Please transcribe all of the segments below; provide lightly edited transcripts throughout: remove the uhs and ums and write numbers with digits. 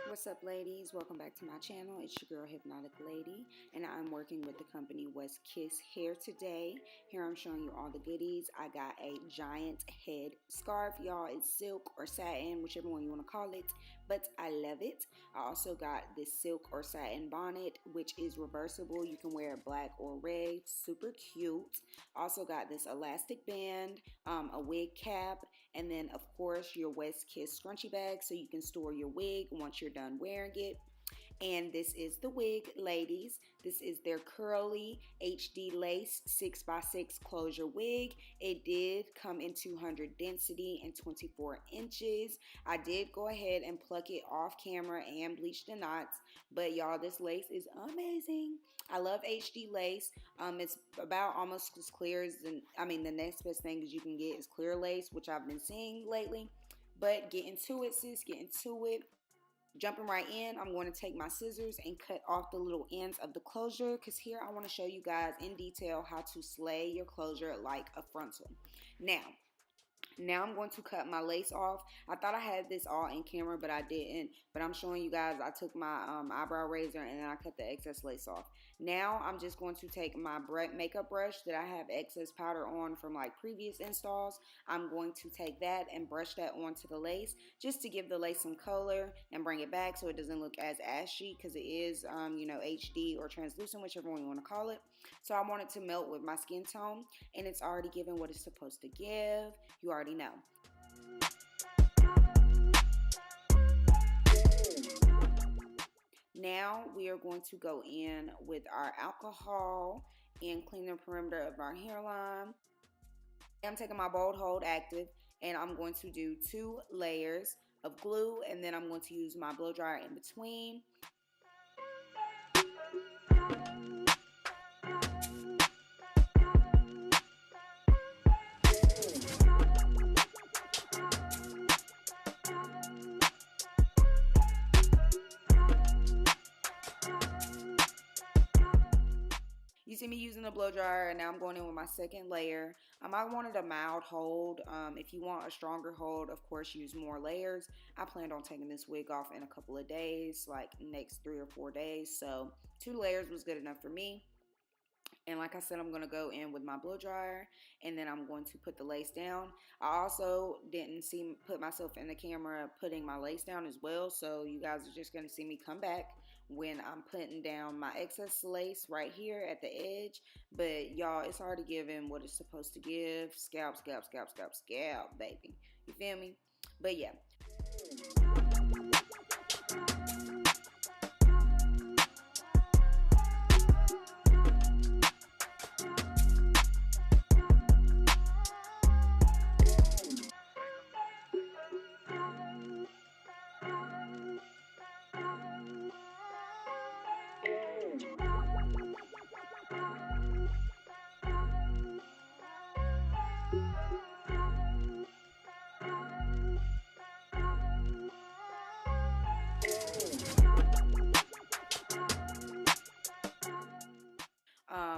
What's up, ladies? Welcome back to my channel. It's your girl Hypnotic Lady, and I'm working with the company WestKiss hair today. Here I'm showing you all the goodies. I got a giant head scarf, y'all. It's silk or satin, whichever one you want to call it, but I love it. I also got this silk or satin bonnet, which is reversible. You can wear it black or red. Super cute. Also got this elastic band, a wig cap, and then of course your WestKiss scrunchie bag so you can store your wig once you're done wearing it. And this is the wig, ladies. This is their curly HD lace 6x6 closure wig. It did come in 200 density and 24 inches. I did go ahead and pluck it off camera and bleach the knots, but y'all, this lace is amazing. I love HD lace. It's about almost as clear as the next best thing is you can get is clear lace, which I've been seeing lately. But get into it, sis, get into it. Jumping right in, I'm going to take my scissors and cut off the little ends of the closure, because here I want to show you guys in detail how to slay your closure like a frontal. Now I'm going to cut my lace off. I thought I had this all in camera, but I didn't. But I'm showing you guys, I took my eyebrow razor and then I cut the excess lace off. Now I'm just going to take my makeup brush that I have excess powder on from like previous installs. I'm going to take that and brush that onto the lace just to give the lace some color and bring it back so it doesn't look as ashy, because it is, HD or translucent, whichever one you want to call it. So I want it to melt with my skin tone, and it's already giving what it's supposed to give. You already know. Now we are going to go in with our alcohol and clean the perimeter of our hairline. I'm taking my Bold Hold Active and I'm going to do 2 layers of glue, and then I'm going to use my blow dryer in between. You see me using the blow dryer, and now I'm going in with my second layer. I wanted a mild hold. If you want a stronger hold, of course, use more layers. I planned on taking this wig off in a couple of days, like next 3 or 4 days. So 2 layers was good enough for me. And like I said, I'm going to go in with my blow dryer, and then I'm going to put the lace down. I also didn't put myself in the camera putting my lace down as well, so you guys are just going to see me come back when I'm putting down my excess lace right here at the edge. But y'all, it's already giving what it's supposed to give. Scalp, scalp, scalp, scalp, scalp, baby. You feel me? But yeah.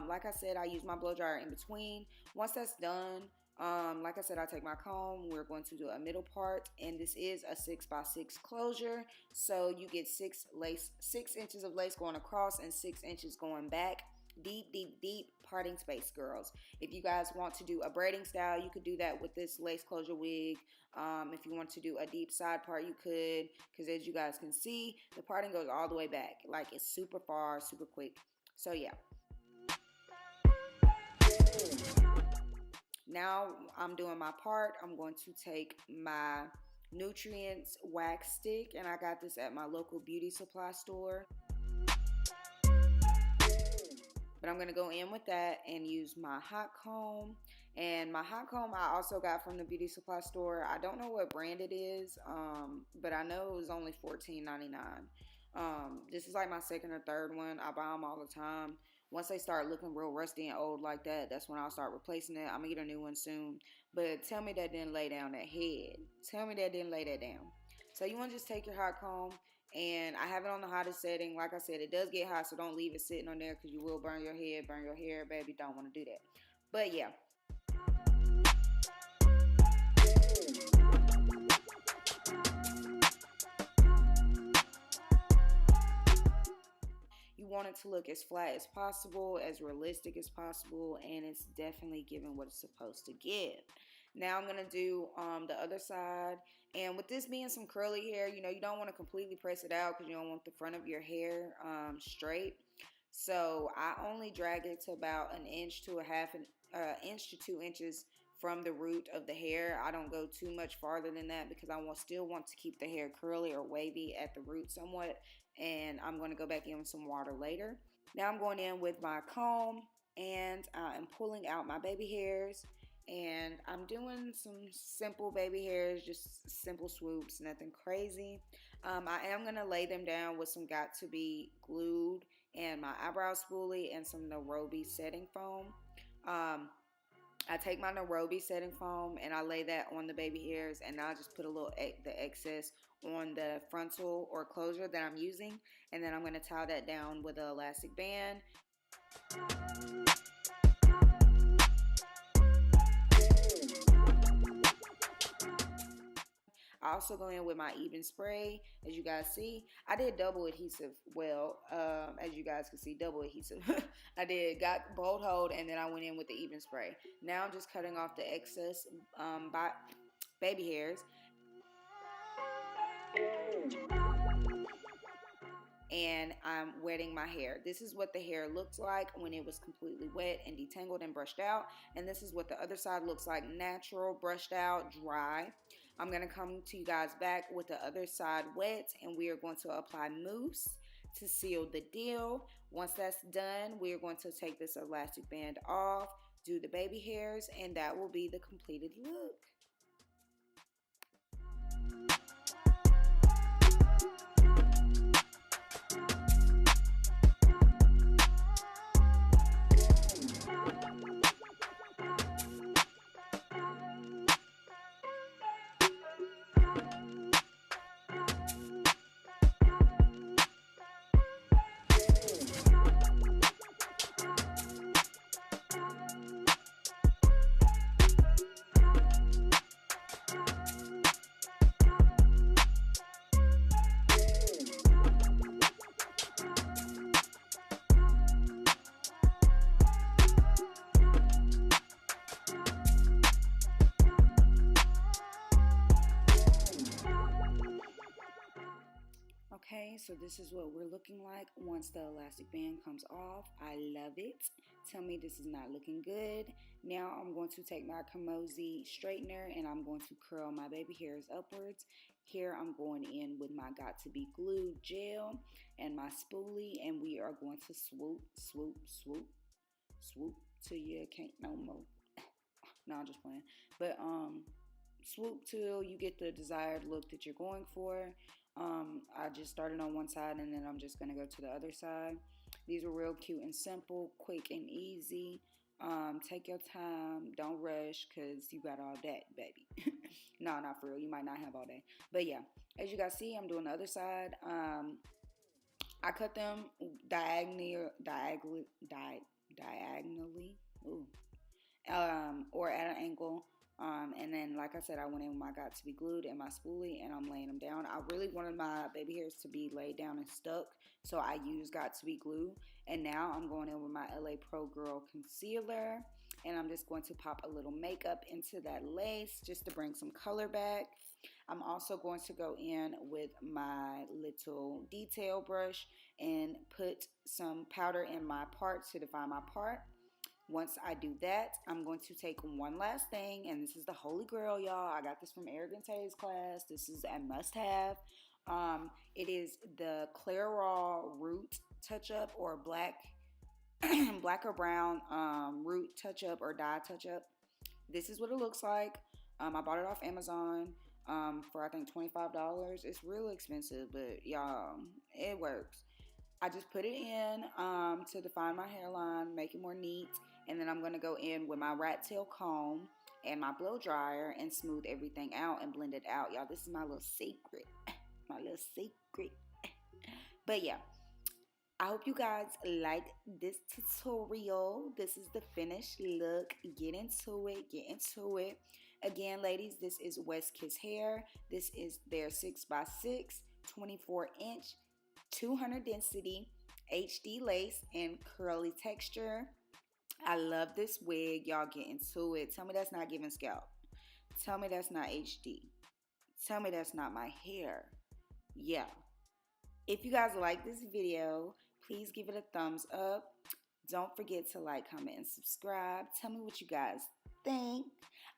Like I said, I use my blow dryer in between. Once that's done, like I said, I take my comb. We're going to do a middle part, and this is a 6x6 closure. So you get 6 inches of lace going across and 6 inches going back. Deep, deep, deep parting space, girls. If you guys want to do a braiding style, you could do that with this lace closure wig. If you want to do a deep side part, you could, because as you guys can see, the parting goes all the way back. Like, it's super far, super quick. So yeah. Now I'm doing my part. I'm going to take my Nutrients wax stick, and I got this at my local beauty supply store. But I'm going to go in with that and use my hot comb. And my hot comb I also got from the beauty supply store. I don't know what brand it is, but I know it was only $14.99. This is like my second or third one. I buy them all the time. Once they start looking real rusty and old like that, that's when I'll start replacing it. I'm going to get a new one soon. But tell me that didn't lay down that head. Tell me that didn't lay that down. So you want to just take your hot comb, and I have it on the hottest setting. Like I said, it does get hot, so don't leave it sitting on there, because you will burn your head, burn your hair, baby. Don't want to do that. But yeah. want it to look as flat as possible, as realistic as possible, and it's definitely giving what it's supposed to give. Now I'm going to do the other side. And with this being some curly hair, you know, you don't want to completely press it out because you don't want the front of your hair straight. So I only drag it to about an inch to a half an inch to 2 inches from the root of the hair. I don't go too much farther than that because I still want to keep the hair curly or wavy at the root somewhat. And I'm going to go back in with some water later. Now I'm going in with my comb and I'm pulling out my baby hairs. And I'm doing some simple baby hairs, just simple swoops, nothing crazy. I am going to lay them down with some Got To Be glued and my eyebrow spoolie and some Nairobi setting foam. I take my Nairobi setting foam and I lay that on the baby hairs, and I just put a little the excess on the frontal or closure that I'm using, and then I'm going to tie that down with an elastic band. I also go in with my even spray. As you guys see, I did double adhesive. Well, as you guys can see, double adhesive. I got bolt hold, and then I went in with the even spray. Now I'm just cutting off the excess baby hairs. And I'm wetting my hair. This is what the hair looks like when it was completely wet and detangled and brushed out. And this is what the other side looks like, natural, brushed out, dry. I'm going to come to you guys back with the other side wet, and we are going to apply mousse to seal the deal. Once that's done, we are going to take this elastic band off, do the baby hairs, and that will be the completed look. Okay, so this is what we're looking like once the elastic band comes off. I love it. Tell me this is not looking good. Now I'm going to take my Kamosi straightener and I'm going to curl my baby hairs upwards. Here I'm going in with my Got To Be Glue gel and my spoolie, and we are going to swoop, swoop, swoop, swoop till you can't no more. No, I'm just playing. But swoop till you get the desired look that you're going for. I just started on one side and then I'm just going to go to the other side. These were real cute and simple, quick and easy. Take your time. Don't rush because you got all day, baby. No, not for real. You might not have all day. But yeah, as you guys see, I'm doing the other side. I cut them diagonally. Ooh. Or at an angle. And then, like I said, I went in with my Got To Be Glued and my spoolie, and I'm laying them down. I really wanted my baby hairs to be laid down and stuck, so I used Got To Be Glue. And now I'm going in with my LA Pro Girl concealer, and I'm just going to pop a little makeup into that lace just to bring some color back. I'm also going to go in with my little detail brush and put some powder in my part to define my part. Once I do that, I'm going to take one last thing, and this is the holy grail, y'all. I got this from Arrogant Tay's class. This is a must-have. It is the Clairol Root Touch-Up or black or brown root touch-up or dye touch-up. This is what it looks like. I bought it off Amazon for, I think, $25. It's really expensive, but y'all, it works. I just put it in to define my hairline, make it more neat. And then I'm going to go in with my rat tail comb and my blow dryer and smooth everything out and blend it out. Y'all, this is my little secret. My little secret. But yeah, I hope you guys liked this tutorial. This is the finished look. Get into it. Get into it. Again, ladies, this is WestKiss Hair. This is their 6x6, 24-inch, 200 density, HD lace and curly texture. I love this wig. Y'all get into it. Tell me that's not giving scalp. Tell me that's not HD. Tell me that's not my hair. Yeah. If you guys like this video, please give it a thumbs up. Don't forget to like, comment, and subscribe. Tell me what you guys think.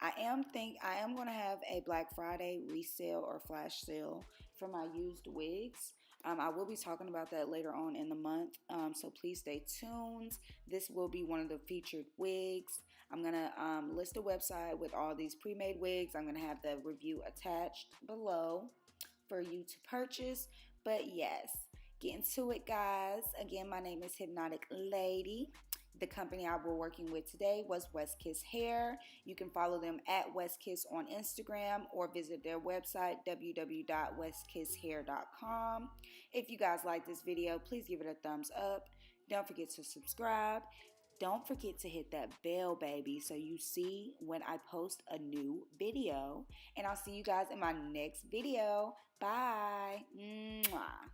I am going to have a Black Friday resale or flash sale for my used wigs. I will be talking about that later on in the month, so please stay tuned. This will be one of the featured wigs. I'm going to list a website with all these pre-made wigs. I'm going to have the review attached below for you to purchase. But yes, get into it, guys. Again, my name is Hypnotic Lady. The company I were working with today was WestKiss Hair. You can follow them at WestKiss on Instagram or visit their website, www.westkisshair.com. If you guys like this video, please give it a thumbs up. Don't forget to subscribe. Don't forget to hit that bell, baby, so you see when I post a new video. And I'll see you guys in my next video. Bye. Mwah.